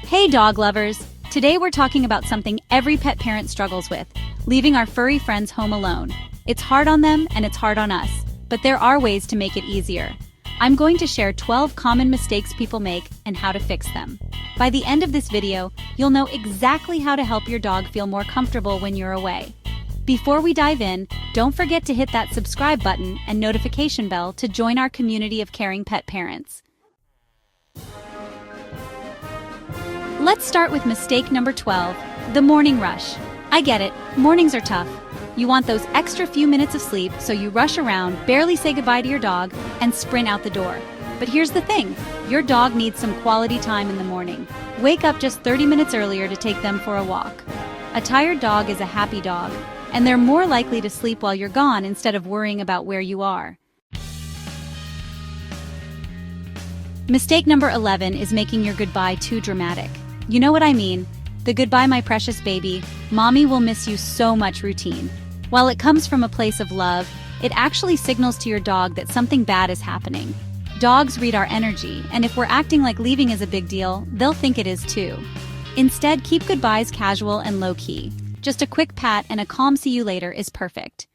Hey dog lovers! Today we're talking about something every pet parent struggles with, leaving our furry friends home alone. It's hard on them and it's hard on us, but there are ways to make it easier. I'm going to share 12 common mistakes people make and how to fix them. By the end of this video, you'll know exactly how to help your dog feel more comfortable when you're away. Before we dive in, don't forget to hit that subscribe button and notification bell to join our community of caring pet parents. Let's start with mistake number 12, the morning rush. I get it, mornings are tough. You want those extra few minutes of sleep, so you rush around, barely say goodbye to your dog, and sprint out the door. But here's the thing, your dog needs some quality time in the morning. Wake up just 30 minutes earlier to take them for a walk. A tired dog is a happy dog, and they're more likely to sleep while you're gone instead of worrying about where you are. Mistake number 11 is making your goodbye too dramatic. You know what I mean? The goodbye my precious baby, mommy will miss you so much routine. While it comes from a place of love, it actually signals to your dog that something bad is happening. Dogs read our energy, and if we're acting like leaving is a big deal, they'll think it is too. Instead, keep goodbyes casual and low-key. Just a quick pat and a calm see you later is perfect.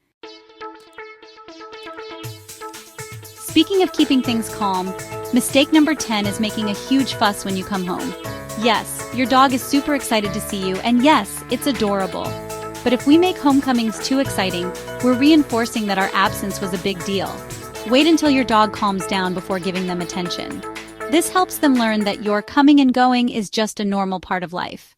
Speaking of keeping things calm, mistake number 10 is making a huge fuss when you come home. Yes, your dog is super excited to see you, and yes, it's adorable. But if we make homecomings too exciting, we're reinforcing that our absence was a big deal. Wait until your dog calms down before giving them attention. This helps them learn that your coming and going is just a normal part of life.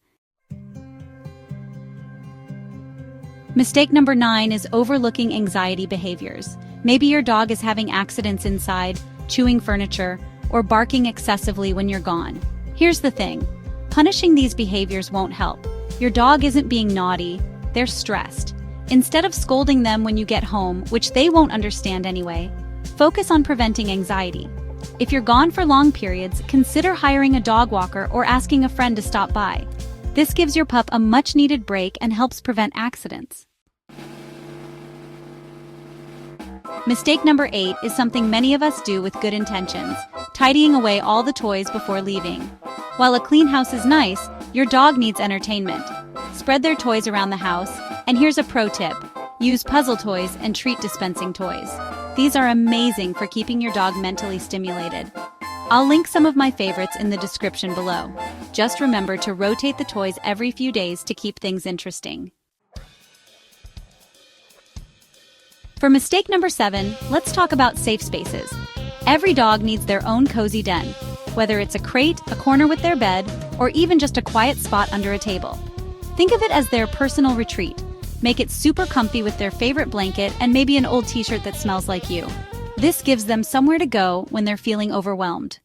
Mistake number 9 is overlooking anxiety behaviors. Maybe your dog is having accidents inside, chewing furniture, or barking excessively when you're gone. Here's the thing, punishing these behaviors won't help. Your dog isn't being naughty, they're stressed. Instead of scolding them when you get home, which they won't understand anyway, focus on preventing anxiety. If you're gone for long periods, consider hiring a dog walker or asking a friend to stop by. This gives your pup a much-needed break and helps prevent accidents. Mistake number 8 is something many of us do with good intentions, tidying away all the toys before leaving. While a clean house is nice, your dog needs entertainment. Spread their toys around the house, and here's a pro tip. Use puzzle toys and treat dispensing toys. These are amazing for keeping your dog mentally stimulated. I'll link some of my favorites in the description below. Just remember to rotate the toys every few days to keep things interesting. For mistake number 7, let's talk about safe spaces. Every dog needs their own cozy den, whether it's a crate, a corner with their bed, or even just a quiet spot under a table. Think of it as their personal retreat. Make it super comfy with their favorite blanket and maybe an old t-shirt that smells like you. This gives them somewhere to go when they're feeling overwhelmed.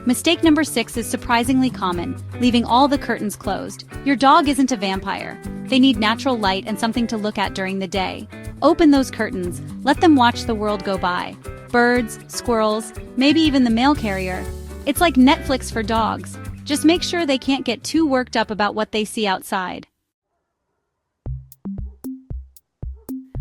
Mistake number 6 is surprisingly common, leaving all the curtains closed. Your dog isn't a vampire. They need natural light and something to look at during the day. Open those curtains, let them watch the world go by. Birds, squirrels, maybe even the mail carrier. It's like Netflix for dogs. Just make sure they can't get too worked up about what they see outside.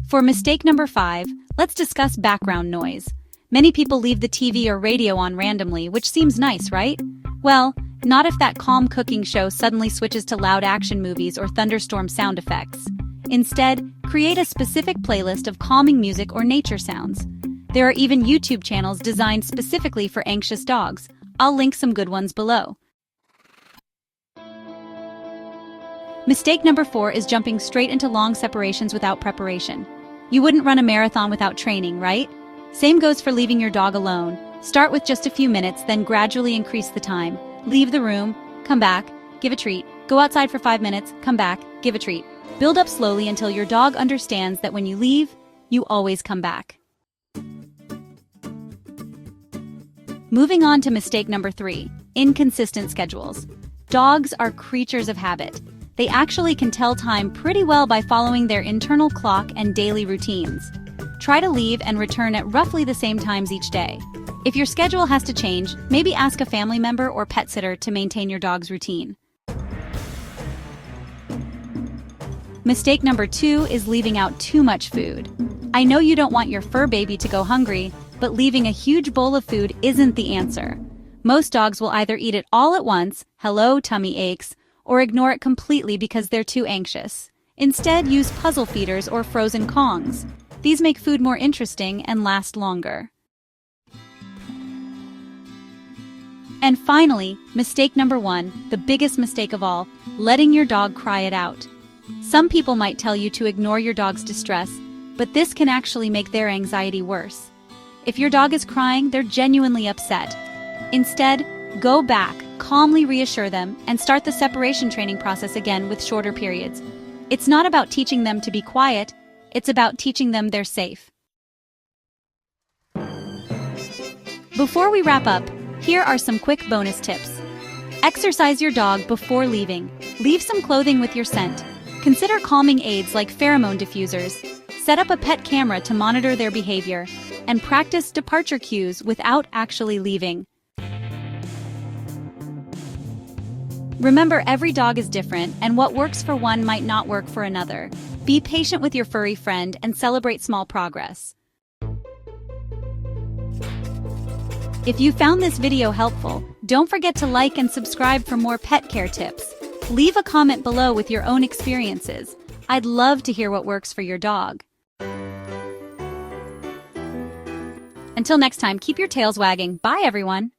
For mistake number 5, let's discuss background noise. Many people leave the TV or radio on randomly, which seems nice, right? Well, not if that calm cooking show suddenly switches to loud action movies or thunderstorm sound effects. Instead, create a specific playlist of calming music or nature sounds. There are even YouTube channels designed specifically for anxious dogs. I'll link some good ones below. Mistake number 4 is jumping straight into long separations without preparation. You wouldn't run a marathon without training, right? Same goes for leaving your dog alone. Start with just a few minutes, then gradually increase the time. Leave the room, come back, give a treat. Go outside for 5 minutes, come back, give a treat. Build up slowly until your dog understands that when you leave, you always come back. Moving on to mistake number 3, inconsistent schedules. Dogs are creatures of habit. They actually can tell time pretty well by following their internal clock and daily routines. Try to leave and return at roughly the same times each day. If your schedule has to change, maybe ask a family member or pet sitter to maintain your dog's routine. Mistake number 2 is leaving out too much food. I know you don't want your fur baby to go hungry, but leaving a huge bowl of food isn't the answer. Most dogs will either eat it all at once, hello tummy aches, or ignore it completely because they're too anxious. Instead, use puzzle feeders or frozen Kongs. These make food more interesting and last longer. And finally, mistake number 1, the biggest mistake of all, letting your dog cry it out. Some people might tell you to ignore your dog's distress, but this can actually make their anxiety worse. If your dog is crying, they're genuinely upset. Instead, go back, calmly reassure them, and start the separation training process again with shorter periods. It's not about teaching them to be quiet, it's about teaching them they're safe. Before we wrap up, here are some quick bonus tips. Exercise your dog before leaving. Leave some clothing with your scent. Consider calming aids like pheromone diffusers. Set up a pet camera to monitor their behavior. And practice departure cues without actually leaving. Remember, every dog is different, and what works for one might not work for another. Be patient with your furry friend and celebrate small progress. If you found this video helpful, don't forget to like and subscribe for more pet care tips. Leave a comment below with your own experiences. I'd love to hear what works for your dog. Until next time, keep your tails wagging. Bye, everyone.